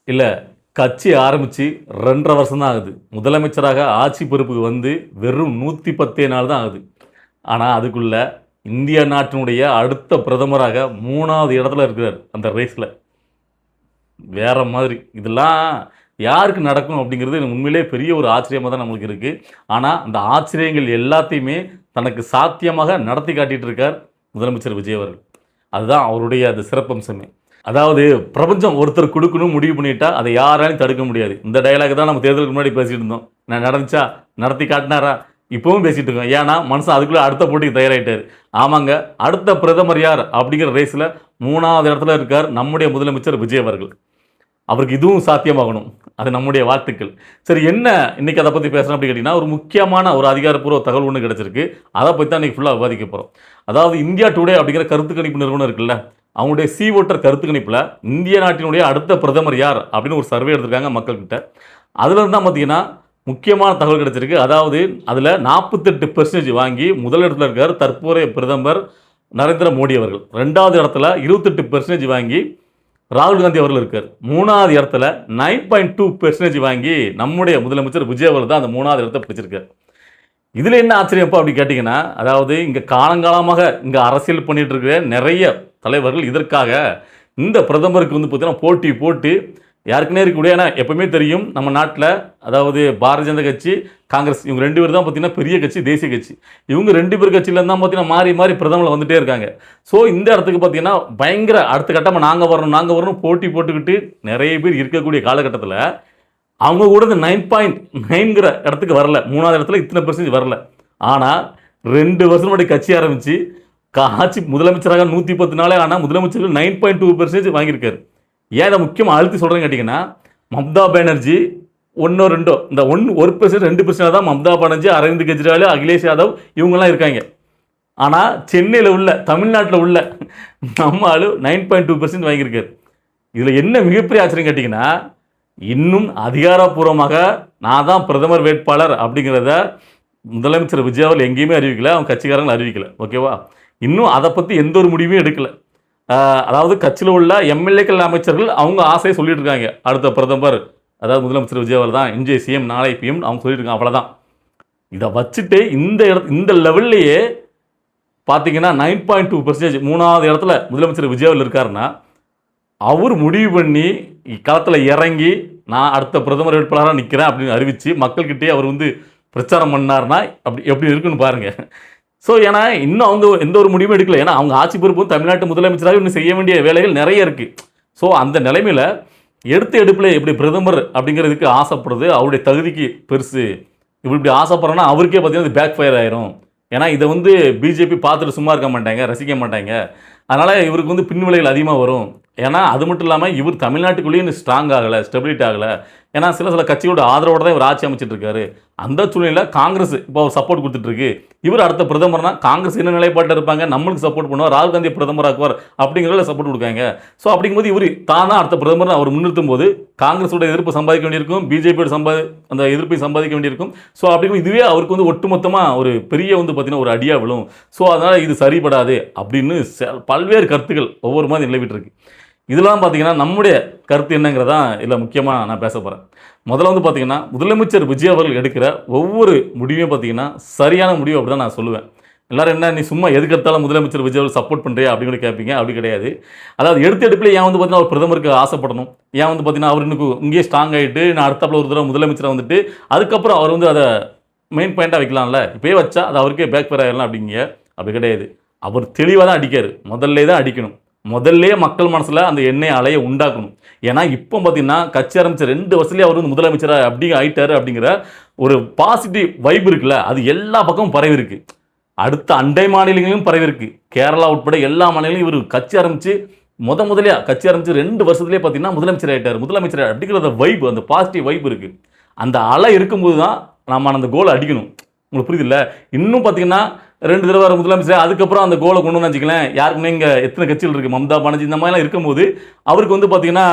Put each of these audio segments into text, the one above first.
இல்ல. கட்சி ஆரம்பிச்சு 2 1/2 வருஷம் தான் ஆகுது. முதலமைச்சராக ஆட்சி பொறுப்புக்கு வந்து வெறும் 110 நாள் தான் ஆகுது. ஆனா, அதுக்குள்ள இந்திய நாட்டினுடைய அடுத்த பிரதமராக 3வது இடத்துல இருக்கிறார். அந்த ரேஸ்ல. வேற மாதிரி. இதெல்லாம் யாருக்கு நடக்கும் அப்படிங்கிறது எனக்கு உண்மையிலேயே பெரிய ஒரு ஆச்சரியமா தான் நம்மளுக்கு இருக்கு. ஆனா, அந்த ஆச்சரியங்கள் எல்லாத்தையுமே தனக்கு சாத்தியமாக நடத்தி காட்டிட்டு இருக்கார் முதலமைச்சர் விஜய் அவர்கள். அதுதான் அவருடைய அந்த சிறப்பம்சமே. அதாவது பிரபஞ்சம் ஒருத்தர் குடுக்கணும்னு முடிவு பண்ணிட்டா, அதை யாராலயும் தடுக்க முடியாது. இந்த டயலாக் தான் நம்ம தேர்தலுக்கு முன்னாடி பேசிட்டு இருந்தோம். நடந்துச்சா? நடத்தி காட்டினாரா? இப்பவும் பேசிட்டு இருக்கோம். ஏன்னா, மனுஷன் அதுக்குள்ள அடுத்த போட்டிக்கு தயாராயிட்டாரு. ஆமாங்க, அடுத்த பிரதமர் யார்? அப்படிங்கிற ரேஸ்ல 3வது இடத்துல இருக்கார் நம்முடைய முதலமைச்சர் விஜய் அவர்கள். அவருக்கு இதுவும் சாத்தியமாகணும். அது நம்முடைய வாழ்த்துக்கள். சரி, என்ன இன்னைக்கு அத பத்தி பேசணும் அப்படின்னு கேட்டீங்கன்னா, ஒரு முக்கியமான ஒரு அதிகாரப்பூர்வ தகவல் ஒண்ணு கிடைச்சிருக்கு. அத பத்தி தான் இன்னைக்கு ஃபுல்லா விவாதிக்க போறோம். அதாவது இந்தியா டுடே அப்படிங்கிற கருத்து கணிப்பு நிறுவனம் இருக்குல்ல, அவங்களுடைய வோட்டர் கருத்து கணிப்புல இந்திய நாட்டினுடைய அடுத்த பிரதமர் யார் அப்படின்னு ஒரு சர்வே எடுத்திருக்காங்க மக்கள்கிட்ட. அதுல இருந்து தான் பார்த்தீங்கன்னா, முக்கியமான தகவல் கிடைச்சிருக்கு. அதாவது அதுல 48% வாங்கி முதல் இடத்துல இருக்கார் தற்போதைய பிரதமர் நரேந்திர மோடி அவர்கள். 2வது இடத்துல 28% வாங்கி ராகுல் காந்தி அவர்கள் இருக்கார். 3வது இடத்துல 9.2% வாங்கி நம்முடைய முதலமைச்சர் விஜய் அவர்கள் தான் அந்த 3வது இடத்த பிடிச்சிருக்கார். இதுல என்ன ஆச்சரியம்ப்பா அப்படி கேட்டீங்கன்னா, அதாவது இங்க காலங்காலமாக இங்க அரசியல் பண்ணிட்டு இருக்கிற நிறைய தலைவர்கள் இதற்காக இந்த பிரதமருக்கு வந்து பார்த்தீங்கன்னா போட்டி போட்டு யாருக்குன்னே இருக்கக்கூடிய, ஏன்னா எப்பவுமே தெரியும் நம்ம நாட்டில், அதாவது பாரதிய ஜனதா கட்சி, காங்கிரஸ், இவங்க 2 பேர் தான் பார்த்தீங்கன்னா பெரிய கட்சி, தேசிய கட்சி. இவங்க 2 பேர் கட்சியில தான் பார்த்தீங்கன்னா மாறி மாறி பிரதமர் வந்துட்டே இருக்காங்க. ஸோ இந்த இடத்துக்கு பார்த்தீங்கன்னா பயங்கர அடுத்த கட்டமாக நாங்கள் வரணும் போட்டி போட்டுக்கிட்டு நிறைய பேர் இருக்கக்கூடிய காலகட்டத்தில் அவங்க கூட இந்த 9.9ங்கிற இடத்துக்கு வரல. 3வது இடத்துல இத்தனை பெர்சன்டேஜ் வரல. ஆனால் 2 வருஷம் முன்னாடி கட்சி ஆரம்பிச்சு ஆட்சி முதலமைச்சராக 110 நாளே ஆனால் முதலமைச்சர்கள் 9.2% வாங்கியிருக்காரு. ஏன் இதை முக்கியமாக அழுத்தி சொல்கிறேன்னு கேட்டிங்கன்னா, மம்தா பானர்ஜி 1 2 இந்த 1% 2% தான் மம்தா பானர்ஜி, அரவிந்த் கெஜ்ரிவால், அகிலேஷ் யாதவ் இவங்கெல்லாம் இருக்காங்க. ஆனால் சென்னையில் உள்ள, தமிழ்நாட்டில் உள்ள நம்ம ஆளு 9.2% வாங்கியிருக்காரு. இதில் என்ன மிகப்பெரிய ஆச்சரியம் கேட்டிங்கன்னா, இன்னும் அதிகாரப்பூர்வமாக நான் தான் பிரதமர் வேட்பாளர் அப்படிங்கிறத முதலமைச்சர் விஜய் அவர்கள் எங்கேயுமே அறிவிக்கல, அவங்க கட்சிக்காரங்களும் அறிவிக்கல. ஓகேவா? இன்னும் அதை பற்றி எந்த ஒரு முடிவுமே எடுக்கல. அதாவது கட்சியில் உள்ள எம்எல்ஏக்கள், அமைச்சர்கள் அவங்க ஆசையை சொல்லிட்டு இருக்காங்க, அடுத்த பிரதமர் அதாவது முதலமைச்சர் விஜய் அவர்கள் தான், இன்றைய சிஎம் நாளை பிஎம் அவங்க சொல்லிட்டு இருக்காங்க. அவ்வளோதான். இதை வச்சுட்டு இந்த லெவல்லையே பார்த்தீங்கன்னா 9.2% 3வது இடத்துல முதலமைச்சர் விஜய் அவர்கள் இருக்காருன்னா, அவர் முடிவு பண்ணி களத்தில் இறங்கி நான் அடுத்த பிரதமர் வேட்பாளராக நிற்கிறேன் அப்படின்னு அறிவித்து மக்கள்கிட்டே அவர் வந்து பிரச்சாரம் பண்ணார்னா அப்படி எப்படி இருக்குன்னு பாருங்க. ஸோ ஏன்னா இன்னும் அவங்க எந்த ஒரு முடிவும் எடுக்கல. ஏன்னா அவங்க ஆட்சி பொறுப்பு தமிழ்நாட்டு முதலமைச்சராக இன்னும் செய்ய வேண்டிய வேலைகள் நிறைய இருக்குது. ஸோ அந்த நிலைமையில் எடுத்த எடுப்பில் எப்படி பிரதமர் அப்படிங்கிறதுக்கு ஆசைப்படுறது அவருடைய தகுதிக்கு பெருசு. இப்படி ஆசைப்படுறோன்னா அவருக்கே பார்த்தீங்கன்னா இது பேக் ஃபயர் ஆயிரும். ஏன்னா இதை வந்து பிஜேபி பார்த்துட்டு சும்மா இருக்க மாட்டாங்க, ரசிக்க மாட்டாங்க. அதனால் இவருக்கு வந்து பின்விளைகள் அதிகமாக வரும். ஏன்னா அது மட்டும் இல்லாமல் இவர் தமிழ்நாட்டுக்குள்ளேயும் ஸ்ட்ராங் ஆகலை, ஸ்டெபிலிட்டி ஆகலை. ஏன்னா சில கட்சியோட ஆதரவோடு தான் இவர் ஆட்சி அமைச்சிட்டு இருக்காரு. அந்த சூழ்நிலையில் காங்கிரஸ் இப்போ அவர் சப்போர்ட் கொடுத்துட்ருக்கு. இவர் அடுத்த பிரதமர்னா காங்கிரஸ் என்ன நிலைப்பாட்டில் இருப்பாங்க, நம்மளுக்கு சப்போர்ட் பண்ணுவார், ராகுல் காந்தியை பிரதமராக்குவார் அப்படிங்கிறத சப்போர்ட் கொடுக்காங்க. ஸோ அப்படிங்கும்போது இவர் தானா அடுத்த பிரதமர் அவர் முன்னிறுத்தும் போது காங்கிரஸோட எதிர்ப்பு சம்பாதிக்க வேண்டியிருக்கும், பிஜேபியோட அந்த எதிர்ப்பை சம்பாதிக்க வேண்டியிருக்கும். ஸோ அப்படிங்கும் இதுவே அவருக்கு வந்து ஒட்டுமொத்தமாக ஒரு பெரிய வந்து பார்த்தீங்கன்னா ஒரு அடியாக விழும். ஸோ அதனால் இது சரிபடாது அப்படின்னு பல்வேறு கருத்துக்கள் ஒவ்வொரு மாதிரி நிலவிட்டு இருக்கு. இதெல்லாம் பார்த்தீங்கன்னா நம்முடைய கருத்து என்னங்கிறதான் இதில் முக்கியமாக நான் பேச போகிறேன். முதல்ல வந்து பார்த்தீங்கன்னா முதலமைச்சர் விஜய் அவர்கள் எடுக்கிற ஒவ்வொரு முடிவையும் பார்த்தீங்கன்னா சரியான முடிவு அப்படி தான் நான் சொல்லுவேன். எல்லோரும் என்ன நீ சும்மா எதுக்கு எடுத்தாலும் முதலமைச்சர் விஜய் அவர்கள் சப்போர்ட் பண்ணுறியா அப்படின்னு கேட்பீங்க. அப்படி கிடையாது. அதாவது எடுத்த எடுப்பில் ஏன் வந்து பார்த்தீங்கன்னா அவர் பிரதமருக்கு ஆசைப்படணும், ஏன் வந்து பார்த்தீங்கன்னா அவர் இன்னும் இங்கேயே ஸ்ட்ராங் ஆகிட்டு நான் அடுத்தாப்பில் ஒரு தடவை முதலமைச்சரை வந்துட்டு அதுக்கப்புறம் அவர் வந்து அதை மெயின் பாயிண்ட்டாக வைக்கலாம்ல, இப்போயே வச்சா அது அவருக்கே பேக் ஃபயர் ஆகிடலாம் அப்படிங்க. அப்படி கிடையாது. அவர் தெளிவாக தான் அடிக்கார். முதல்ல தான் அடிக்கணும். முதல்ல மக்கள் மனசில் அந்த எண்ணெய் அலையை உண்டாக்கணும். ஏன்னா இப்போ பார்த்தீங்கன்னா கட்சி ஆரம்பித்த 2 வருஷத்துலேயே அவர் வந்து முதலமைச்சராக அப்படி ஆயிட்டாரு அப்படிங்கிற ஒரு பாசிட்டிவ் வைப் இருக்குல்ல, அது எல்லா பக்கமும் பரவி இருக்கு. அடுத்த அண்டை மாநிலங்களிலும் பரவி இருக்கு. கேரளா உட்பட எல்லா மாநிலங்களும் இவர் கட்சி ஆரம்பித்து முதலே கட்சி ஆரம்பித்து 2 வருஷத்துலேயே பார்த்தீங்கன்னா முதலமைச்சர் ஆகிட்டார் அப்படிங்கிற வைப், அந்த பாசிட்டிவ் வைப் இருக்குது. அந்த அலை இருக்கும்போது தான் நம்ம அந்த கோலை அடிக்கணும். உங்களுக்கு புரியுதில்ல? இன்னும் பார்த்தீங்கன்னா 2 தடவை முதலமைச்சர் அதுக்கப்புறம் அந்த கோலை கொண்டு வந்து வச்சுக்கலாம். யாருக்குமே இங்கே எத்தனை கட்சிகள் இருக்குது, மம்தா பானர்ஜி இந்த மாதிரிலாம் இருக்கும்போது அவருக்கு வந்து பார்த்தீங்கன்னா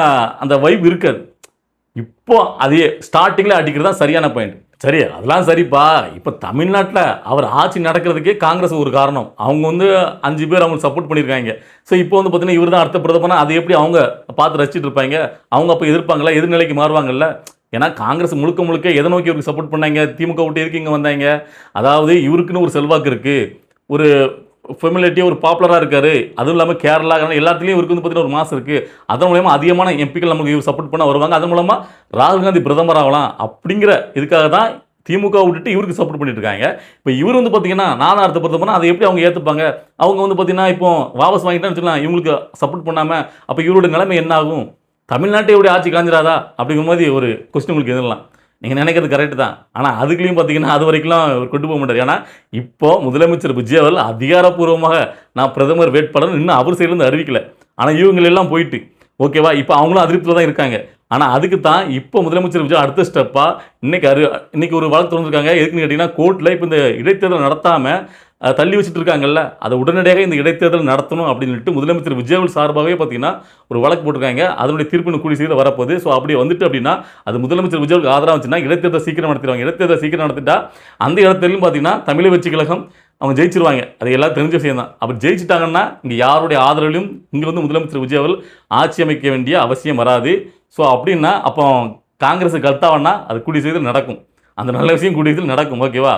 அந்த வைப் இருக்காது. இப்போ அதே ஸ்டார்டிங்கில் அடிக்கிறது தான் சரியான பாயிண்ட். சரி, அதெல்லாம் சரிப்பா. இப்ப தமிழ்நாட்டுல அவர் ஆட்சி நடக்கிறதுக்கே காங்கிரஸ் ஒரு காரணம். அவங்க வந்து 5 பேர் அவங்களுக்கு சப்போர்ட் பண்ணியிருக்காங்க. ஸோ இப்போ வந்து பார்த்தீங்கன்னா, இவர் தான் அடுத்த பிரதமர்னா அதை எப்படி அவங்க பார்த்து ரசிச்சுட்டு இருப்பாங்க? அவங்க அப்ப எதிர்ப்பாங்களா? எதிர்நிலைக்கு மாறுவாங்கல்ல? ஏன்னா காங்கிரஸ் முழுக்க முழுக்க எதை நோக்கி இவருக்கு சப்போர்ட் பண்ணாங்க? திமுக விட்டு எதுக்கு இங்க வந்தாங்க? அதாவது இவருக்குன்னு ஒரு செல்வாக்கு இருக்கு. ஒரு ஃபெமிலிட்டியா ஒரு பாப்புலரா இருக்காரு. அதுவும் இல்லாம கேரளா எல்லாத்துலயும் இவருக்கு வந்து பார்த்தீங்கன்னா ஒரு மாஸ் இருக்கு. அதன் மூலியமா அதிகமான எம்பிக்கள் நமக்கு இவர் சப்போர்ட் பண்ண வருவாங்க. அதன் மூலமா ராகுல் காந்தி பிரதமர் ஆகலாம் அப்படிங்கிற இதுக்காக தான் திமுக விட்டுட்டு இவருக்கு சப்போர்ட் பண்ணிட்டு இருக்காங்க. இப்போ இவர் வந்து பார்த்தீங்கன்னா நான் அடுத்த பிரதமர்னா அதை எப்படி அவங்க ஏத்துப்பாங்க? அவங்க வந்து பார்த்தீங்கன்னா இப்போ வாபஸ் வாங்கிட்டான்னு வச்சுக்கலாம், இவங்களுக்கு சப்போர்ட் பண்ணாம அப்போ இவரோட நிலைமை என்ன ஆகும்? தமிழ்நாட்டை எப்படி ஆட்சி காஞ்சிராதா? அப்படிங்கிற மாதிரி ஒரு கொஸ்டின் உங்களுக்கு எதிரலாம். நீங்க நினைக்கிறது கரெக்ட் தான். ஆனா அதுக்குள்ளயும் பார்த்தீங்கன்னா, அது வரைக்கும்லாம் அவர் கொண்டு போக மாட்டாரு. ஏன்னா, இப்போ முதலமைச்சர் விஜய் அவர்கள் அதிகாரப்பூர்வமாக நான் பிரதமர் வேட்பாளர்ன்னு இன்னும் அவர் சைடுலேருந்து அறிவிக்கல. ஆனா இவங்க எல்லாம் போயிட்டு, ஓகேவா? இப்போ அவங்களும் அதிருப்தியில தான் இருக்காங்க. ஆனா அதுக்கு தான் இப்போ முதலமைச்சர் விஜய் அடுத்த ஸ்டெப்பா இன்னைக்கு ஒரு வழக்கு தொடர்ந்துருக்காங்க. எதுக்குன்னு கேட்டீங்கன்னா, கோர்ட்ல இப்போ இந்த இடைத்தேர்தல் நடத்தாம தள்ளி வச்சுட்டு இருக்காங்கல்ல, அதை உடனடியாக இந்த இடைத்தேர்தல் நடத்தணும் அப்படின்னு சொல்லிட்டு முதலமைச்சர் விஜய் அவர்கள் சார்பாகவே பார்த்தீங்கன்னா ஒரு வழக்கு போட்டிருக்காங்க. அதனுடைய தீர்ப்பு இன்னும் கூடிய சீக்கிரம் வரப்போகுது. ஸோ அப்படி வந்துட்டு அப்படின்னா அது முதலமைச்சர் விஜய் அவர்களுக்கு ஆதரவாக வந்துச்சுன்னா இடைத்தேர்தல் சீக்கிரம் நடத்திடுவாங்க. இடைத்தேர்தல் சீக்கிரம் நடத்திட்டா அந்த இடத்துலையும் பார்த்தீங்கன்னா தமிழக வெற்றி கழகம் அவங்க ஜெயிச்சிருவாங்க. அது எல்லாம் தெரிஞ்ச விஷயம் தான். அப்படி ஜெயிச்சிட்டாங்கன்னா இங்கே யாருடைய ஆதரவிலும் இங்கே வந்து முதலமைச்சர் விஜய் அவர்கள் ஆட்சி அமைக்க வேண்டிய அவசியம் வராது. ஸோ அப்படின்னா அப்போ காங்கிரஸுக்கு கல்த்தாவன்னா அது கூடிய சீக்கிரம் நடக்கும். அந்த நல்ல விஷயம் கூடிய சீக்கிரம் நடக்கும். ஓகேவா?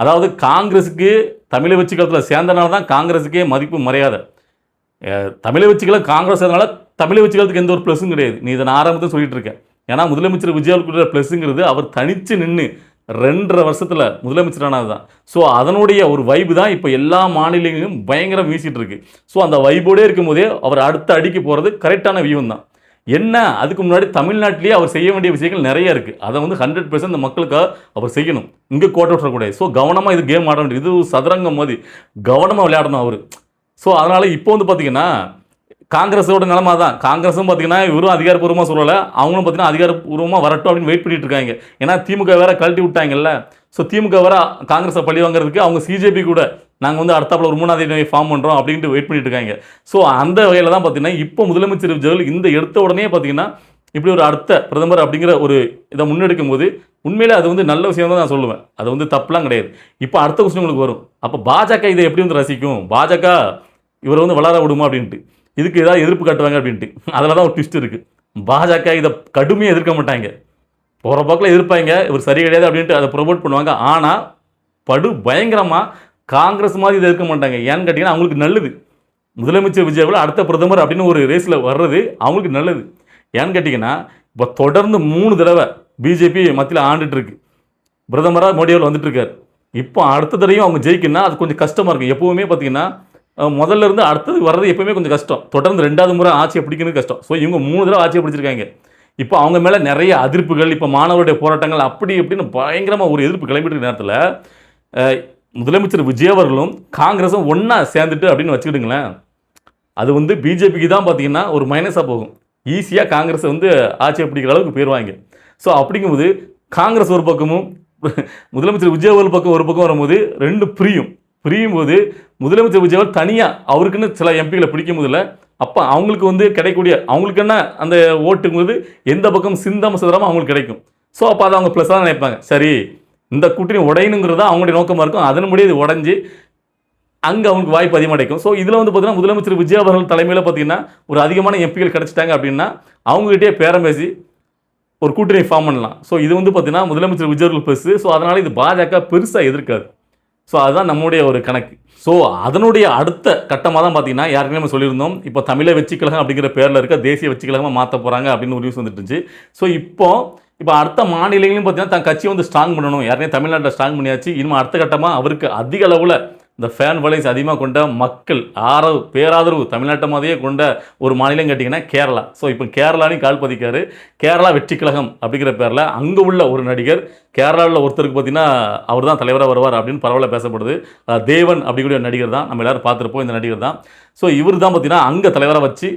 அதாவது காங்கிரஸுக்கு தமிழக வெற்றி கழகத்தில் சேர்ந்தனால தான் காங்கிரஸுக்கே மதிப்பு மரியாதை. தமிழக வெற்றி கழகம் காங்கிரஸ் சேர்ந்தனால தமிழக வெற்றி கழகத்துக்கு எந்த ஒரு ப்ளஸும் கிடையாது. நீ இதை நான் ஆரம்பத்தில் சொல்லிட்டு இருக்கேன். ஏன்னா முதலமைச்சர் விஜய் அவர்களுடைய ப்ளஸுங்கிறது அவர் தனித்து நின்று 2.5 வருஷத்தில் முதலமைச்சரானது தான். ஸோ அதனுடைய ஒரு வைப்பு தான் இப்போ எல்லா மாநிலங்களிலும் பயங்கரம் வீசிட்டு இருக்கு. ஸோ அந்த வைப்போடே இருக்கும்போதே அவர் அடுத்த அடிக்கு போகிறது கரெக்டான வியூம் தான். என்ன அதுக்கு முன்னாடி தமிழ்நாட்டிலேயே அவர் செய்ய வேண்டிய விஷயங்கள் நிறைய இருக்குது. அதை வந்து 100% இந்த மக்களுக்காக அவர் செய்யணும். இங்கே கோட்டை விட்டுறக்கூடாது. ஸோ கவனமாக இது கேம் ஆட வேண்டியது. இது சதுரங்கம் மாதிரி கவனமாக விளையாடணும் அவர். ஸோ அதனால் இப்போ வந்து பார்த்தீங்கன்னா காங்கிரஸோட நிலமா தான். காங்கிரஸும் பார்த்தீங்கன்னா இவரும் அதிகாரப்பூர்வமாக சொல்லலை, அவங்களும் பார்த்தீங்கன்னா அதிகாரப்பூர்வமாக வரட்டும் அப்படின்னு வெயிட் பண்ணிட்டு இருக்காங்க. ஏன்னா திமுக வேற கழட்டி விட்டாங்கல்ல. ஸோ திமுக வேற காங்கிரஸை பழி வாங்குறதுக்கு அவங்க சிஜேபி கூட நாங்கள் வந்து அடுத்தாப்புல ஒரு 3ஆவது அணி ஃபார்ம் பண்ணுறோம் அப்படின்ட்டு வெயிட் பண்ணிட்டு இருக்காங்க. ஸோ அந்த வகையில் தான் பார்த்தீங்கன்னா இப்போ முதலமைச்சர் விஜய் இந்த எடுத்த உடனே பார்த்தீங்கன்னா இப்படி ஒரு அடுத்த பிரதமர் அப்படிங்கிற ஒரு இதை முன்னெடுக்கும் போது உண்மையிலே அது வந்து நல்ல விஷயம் தான் நான் சொல்லுவேன். அது வந்து தப்புலாம் கிடையாது. இப்போ அடுத்த கொஸ்டின் உங்களுக்கு வரும், அப்போ பாஜக இதை எப்படி வந்து ரசிக்கும்? பாஜக இவரை வந்து வளர விடுமா அப்படின்ட்டு, இதுக்கு ஏதாவது எதிர்ப்பு காட்டுவாங்க அப்படின்ட்டு. அதில் தான் ஒரு ட்விஸ்ட் இருக்குது. பாஜக இதை கடுமையாக எதிர்க்க மாட்டாங்க, போகிற போக்கில் எதிர்ப்பாங்க, இவர் சரி கிடையாது அப்படின்ட்டு அதை ப்ரொமோட் பண்ணுவாங்க. ஆனால் படு பயங்கரமாக காங்கிரஸ் மாதிரி இதை எதிர்க்க மாட்டாங்க. ஏன்னு கேட்டிங்கன்னா அவங்களுக்கு நல்லது. முதலமைச்சர் விஜய் அவர்கள் அடுத்த பிரதமர் அப்படின்னு ஒரு ரேஸில் வர்றது அவங்களுக்கு நல்லது. ஏன்னு கேட்டிங்கன்னா இப்போ தொடர்ந்து 3 தடவை பிஜேபி மத்தியில் ஆண்டுட்டு இருக்கு. பிரதமராக மோடி அவர்கள் வந்துட்டு இருக்காரு. இப்போ அடுத்த தடவையும் அவங்க ஜெயிக்கணும்னா அது கொஞ்சம் கஷ்டமாக இருக்கும். எப்போவுமே பார்த்தீங்கன்னா முதல்ல இருந்து அடுத்தது வர்றது எப்பவுமே கொஞ்சம் கஷ்டம். தொடர்ந்து 2வது முறை ஆட்சியை பிடிக்கிறது கஷ்டம். ஸோ இவங்க 3 தடவை ஆட்சியை பிடிச்சிருக்காங்க. இப்போ அவங்க மேலே நிறைய அதிருப்புகள், இப்போ மாணவருடைய போராட்டங்கள் அப்படி இப்படின்னு பயங்கரமாக ஒரு எதிர்ப்பு கிளம்பிட்டு நேரத்தில் முதலமைச்சர் விஜய் அவர்களும் காங்கிரஸும் ஒன்றா சேர்ந்துட்டு அப்படின்னு வச்சுக்கிட்டுங்களேன், அது வந்து பிஜேபிக்கு தான் பார்த்தீங்கன்னா ஒரு மைனஸாக போகும். ஈஸியாக காங்கிரஸை வந்து ஆட்சியை பிடிக்கிற அளவுக்கு போயிடுவாங்க. ஸோ அப்படிங்கும்போது காங்கிரஸ் ஒரு பக்கமும் முதலமைச்சர் விஜய் அவர்கள் பக்கம் ஒரு பக்கம் வரும்போது 2 பிரியும் போது முதலமைச்சர் விஜய் அவர்கள் தனியாக அவருக்குன்னு சில எம்பிகளை பிடிக்கும் போதில்லை, அப்போ அவங்களுக்கு வந்து கிடைக்கக்கூடிய அவங்களுக்கு என்ன அந்த ஓட்டுங்கும்போது எந்த பக்கம் சிந்தாம சிதறாமல் அவங்களுக்கு கிடைக்கும். ஸோ அப்போ அதை அவங்க ப்ளஸ்ஸாக நினைப்பாங்க. சரி, இந்த கூட்டணி உடையணுங்கிறது தான் அவங்களுடைய நோக்கமாக இருக்கும். அதன்படி இது உடஞ்சி அங்கே அவங்களுக்கு வாய்ப்பு அதிகமாக கிடைக்கும். ஸோ இதில் வந்து பார்த்தீங்கன்னா முதலமைச்சர் விஜய் அவர்கள் தலைமையில் பார்த்தீங்கன்னா ஒரு அதிகமான எம்பிகள் கிடைச்சிட்டாங்க அப்படின்னா அவங்ககிட்டயே பேரம் பேசி ஒரு கூட்டணி ஃபார்ம் பண்ணலாம். ஸோ இது வந்து பார்த்தீங்கன்னா முதலமைச்சர் விஜய் அவர்கள் ப்ளஸ். ஸோ அதனால் இது பாஜக பெருசாக எதிர்க்காது. ஸோ அதுதான் நம்முடைய ஒரு கணக்கு. ஸோ அதனுடைய அடுத்த கட்டமாக தான் பார்த்தீங்கன்னா யாருக்குமே நம்ம சொல்லியிருந்தோம், இப்போ தமிழக வெற்றி கழகம் அப்படிங்கிற பேரில் இருக்க தேசிய வெற்றி கழகமாக மாற்ற போகிறாங்க அப்படின்னு ஒரு நியூஸ் வந்துட்டு இருந்துச்சு. ஸோ இப்போ அடுத்த மாநிலங்களையும் பார்த்தீங்கன்னா தன் கட்சியை வந்து ஸ்ட்ராங் பண்ணணும். யாருனே தமிழ்நாட்டில் ஸ்ட்ராங் பண்ணியாச்சு. இனிமேல் அடுத்த கட்டமாக அவருக்கு அதிக அளவில் இந்த ஃபேன் ஃபாலோயிங்ஸ் அதிகமாக கொண்ட மக்கள் பேராதரவு தமிழ்நாட்டை மாதிரியே கொண்ட ஒரு மாநிலம் கேட்டிங்கன்னா கேரளா. ஸோ இப்போ கேரளாலையும் கால் பதிக்காரு. கேரளா வெற்றி கழகம் அப்படிங்கிற பேரில் அங்கே உள்ள ஒரு நடிகர் கேரளாவில் ஒருத்தருக்கு பார்த்தீங்கன்னா அவர் தான் தலைவராக வருவார் அப்படின்னு பரவாயில்ல பேசப்படுது. தேவன் அப்படிங்கிற நடிகர் தான், நம்ம எல்லோரும் பார்த்துருப்போம் இந்த நடிகர் தான். ஸோ இவர் தான் பார்த்தீங்கன்னா அங்கே தலைவராக வச்சு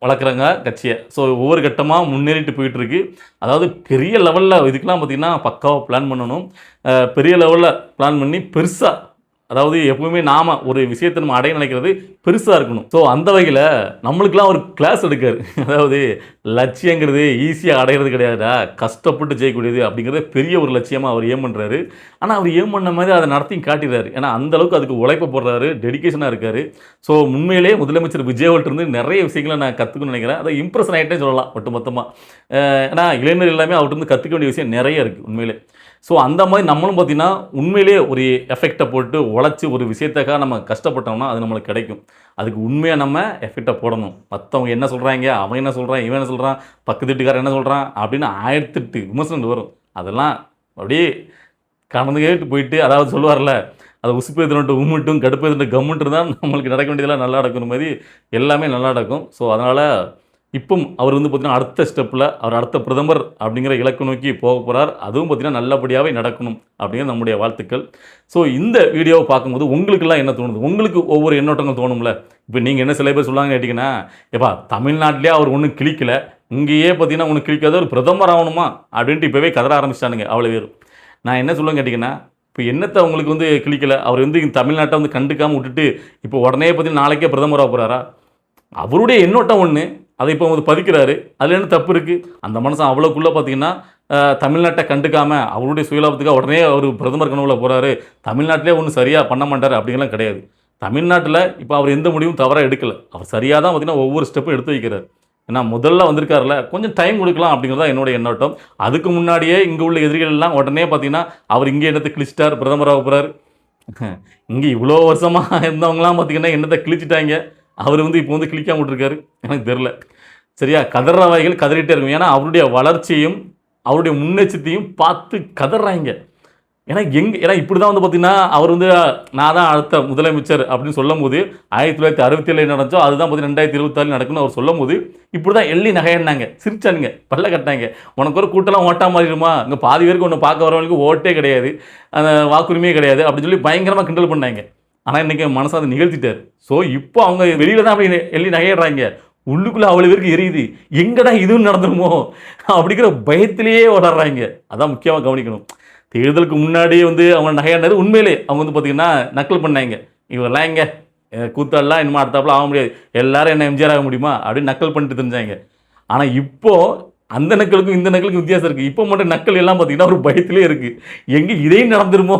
வளர்க்குறாங்க கட்சியை. ஸோ ஒவ்வொரு கட்டமாக முன்னேறிட்டு போயிட்டுருக்கு. அதாவது பெரிய லெவலில் இதுக்கெலாம் பார்த்திங்கன்னா பக்காவாக பிளான் பண்ணணும். பெரிய லெவலில் பிளான் பண்ணி பெருசாக அதாவது எப்பவுமே நாம ஒரு விஷயத்தை நம்ம அடைய நினைக்கிறது பெருசாக இருக்கணும். ஸோ அந்த வகையில் நம்மளுக்கெல்லாம் ஒரு கிளாஸ் எடுக்காரு. அதாவது லட்சியங்கிறது ஈஸியாக அடையிறது கிடையாதுடா, கஷ்டப்பட்டு செய்யக்கூடியது அப்படிங்கிறத பெரிய ஒரு லட்சியமாக அவர் ஏம் பண்ணுறாரு. ஆனால் அவர் ஏம் பண்ண மாதிரி அதை நடத்தியும் காட்டிடுறாரு. ஏன்னா அந்த அளவுக்கு அதுக்கு உழைப்பு போடுறாரு, டெடிக்கேஷனாக இருக்காரு. ஸோ உண்மையிலேயே முதலமைச்சர் விஜயவல்ட்ட இருந்து நிறைய விஷயங்களை நான் கற்றுக்கணும்னு நினைக்கிறேன். அதை இம்ப்ரெஷன் ஆகிட்டே சொல்லலாம் ஒட்டு மொத்தமாக. ஏன்னா இளைஞர் எல்லாமே அவர்கிட்ட இருந்து கற்றுக்க வேண்டிய விஷயம் நிறைய இருக்குது உண்மையிலே. ஸோ அந்த மாதிரி நம்மளும் பார்த்திங்கன்னா உண்மையிலே ஒரு எஃபெக்டை போட்டு உழைச்சி ஒரு விஷயத்துக்காக நம்ம கஷ்டப்பட்டோம்னா அது நம்மளுக்கு கிடைக்கும். அதுக்கு உண்மையாக நம்ம எஃபெக்டை போடணும். மற்றவங்க என்ன சொல்கிறாங்க, அவன் என்ன சொல்கிறான், இவன் என்ன சொல்கிறான், பக்கத்து வீட்டுக்காரன் என்ன சொல்கிறான் அப்படின்னு 1008 விமர்சனம் வரும். அதெல்லாம் அப்படியே கடந்து கேட்டு போயிட்டு, அதாவது சொல்லுவார்ல, அதை உசுப்பேத்தினட்டு உம்மிட்டும் கடுப்பேத்தினட்டு கம்முன்ட்டு தான் நம்மளுக்கு நடக்க வேண்டியதெல்லாம் நல்லா நடக்கிற மாதிரி எல்லாமே நல்லா நடக்கும். ஸோ அதனால் இப்பவும் அவர் வந்து பார்த்திங்கன்னா அடுத்த ஸ்டெப்பில் அவர் அடுத்த பிரதமர் அப்படிங்கிற இலக்கு நோக்கி போக போகிறார். அதுவும் பார்த்திங்கன்னா நல்லபடியாகவே நடக்கணும் அப்படிங்கிற நம்முடைய வாழ்த்துக்கள். ஸோ இந்த வீடியோவை பார்க்கும்போது உங்களுக்கெல்லாம் என்ன தோணுது? உங்களுக்கு ஒவ்வொரு எண்ணோட்டங்கள் தோணும்ல. இப்போ நீங்கள் என்ன சில பேர் சொல்லுவாங்க கேட்டிங்கன்னா, எப்பா தமிழ்நாட்டிலே அவர் ஒன்றும் கிளிக்கலை, இங்கேயே பார்த்திங்கன்னா ஒன்றும் கிளிக்காத ஒரு பிரதமர் ஆகணுமா அப்படின்ட்டு இப்போவே கதற ஆரம்பிச்சிட்டானுங்க அவ்வளோ பேர். நான் என்ன சொல்லுவேன் கேட்டிங்கன்னா, இப்போ என்னத்தை அவங்களுக்கு வந்து கிளிக்கலை, அவர் வந்து தமிழ்நாட்டை வந்து கண்டுக்காமல் விட்டுட்டு இப்போ உடனே பார்த்திங்கன்னா நாளைக்கே பிரதமராக போகிறாரா? அவருடைய எண்ணோட்டம் ஒன்று, அதை இப்போ வந்து பதிக்கிறாரு. அதில் என்ன தப்பு இருக்குது? அந்த மனுஷன் அவ்வளோக்குள்ளே பார்த்தீங்கன்னா தமிழ்நாட்டை கண்டுக்காமல் அவருடைய சுயலாபத்துக்காக உடனே அவர் பிரதமர் கனவுல போகிறாரு, தமிழ்நாட்டிலே ஒன்றும் சரியாக பண்ண மாட்டார் அப்படிங்கலாம் கிடையாது. தமிழ்நாட்டில் இப்போ அவர் எந்த முடிவும் தவறாக எடுக்கலை. அவர் சரியாக தான் பார்த்தீங்கன்னா ஒவ்வொரு ஸ்டெப்பும் எடுத்து வைக்கிறார். ஏன்னா முதல்ல வந்திருக்காருல, கொஞ்சம் டைம் கொடுக்கலாம் அப்படிங்கிறது தான் என்னோட எண்ணோட்டம். அதுக்கு முன்னாடியே இங்கே உள்ள எதிரிகள் எல்லாம் உடனே பார்த்தீங்கன்னா அவர் இங்கே என்னத்தை கிழிச்சிட்டார், பிரதமராக போகிறார். இங்கே இவ்வளோ வருஷமாக இருந்தவங்களாம் பார்த்தீங்கன்னா என்னத்தை கிழிச்சிட்டாங்க, அவர் வந்து இப்போ வந்து கிளிக்காம விட்டுருக்காரு. எனக்கு தெரில. சரியா, கதற வாய்கள் கதறிட்டே இருக்கும். ஏன்னா அவருடைய வளர்ச்சியும் அவருடைய முன்னேற்றத்தையும் பார்த்து கதறாங்க. ஏன்னா இப்படி தான் வந்து பார்த்தீங்கன்னா அவர் வந்து நான் தான் அடுத்த முதலமைச்சர் அப்படின்னு சொல்லும் போது 1967 நடந்தோ அதுதான் பார்த்தீங்கன்னா 2026 நடக்குன்னு அவர் சொல்லும் போது இப்படி தான் எள்ளி நகையினாங்க, சிரிச்சானுங்க, பல்ல கட்டாங்க. உனக்கு ஒரு கூட்டம்லாம் ஓட்டா மாறிடுமா, இங்கே பாதி பேருக்கு ஒன்று பார்க்க வரவங்களுக்கு ஓட்டே கிடையாது, அந்த வாக்குரிமையே கிடையாது அப்படின்னு சொல்லி பயங்கரமாக கிண்டல் பண்ணாங்க. ஆனால் இன்றைக்கி மனசை அதை நிகழ்த்திட்டார். ஸோ இப்போ அவங்க வெளியில் தான் அப்படி எள்ளி நகையிடுறாங்க, உள்ளுக்குள்ளே அவ்வளோ பேருக்கு எரியுது, எங்கடா இதுவும் நடந்துருமோ அப்படிங்கிற பயத்திலேயே ஓடாடுறாங்க. அதான் முக்கியமாக கவனிக்கணும். தேர்தலுக்கு முன்னாடியே வந்து அவங்க நகையானது உண்மையிலே அவங்க வந்து பார்த்திங்கன்னா நக்கல் பண்ணாங்க. இவரெல்லாம் எங்கே கூத்தாடலாம் இனிமேல் அடுத்தாப்புல ஆக முடியாது, எல்லாரும் என்ன எம்ஜிஆர் ஆக முடியுமா அப்படின்னு நக்கல் பண்ணிட்டு தெரிஞ்சாங்க. ஆனால் இப்போது அந்த நக்கலுக்கும் இந்த நக்கலுக்கும் வித்தியாசம் இருக்குது. இப்போ மட்டும் நக்கல் எல்லாம் பார்த்திங்கன்னா ஒரு பயத்திலே இருக்குது, எங்கே இதையும் நடந்துருமோ,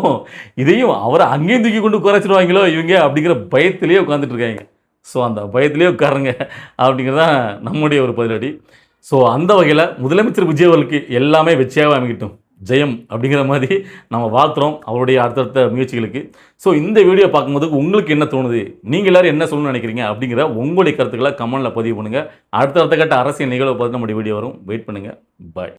இதையும் அவரை அங்கேயும் தூக்கி கொண்டு குறைச்சிடுவாங்களோ இவங்க அப்படிங்கிற பயத்திலே உட்காந்துட்டு இருக்காங்க. ஸோ அந்த பயத்திலே உட்காருங்க அப்படிங்கிறதான் நம்முடைய ஒரு பதிலடி. ஸோ அந்த வகையில் முதலமைச்சர் விஜயவர்களுக்கு எல்லாமே வெற்றியாக அமைக்கட்டும், ஜெயம் அப்படிங்கிற மாதிரி நம்ம வாழ்த்துறோம் அவருடைய அடுத்தடுத்த முயற்சிகளுக்கு. ஸோ இந்த வீடியோ பார்க்கும்போது உங்களுக்கு என்ன தோணுது, நீங்கள் எல்லோரும் என்ன சொல்லணும்னு நினைக்கிறீங்க அப்படிங்கிற உங்களுடைய கருத்துக்களை கமெண்டில் பதிவு பண்ணுங்கள். அடுத்தடுத்த கட்ட அரசியல் நிகழ்வை பார்த்து நம்முடைய வீடியோ வரும், வெயிட் பண்ணுங்கள். பாய்.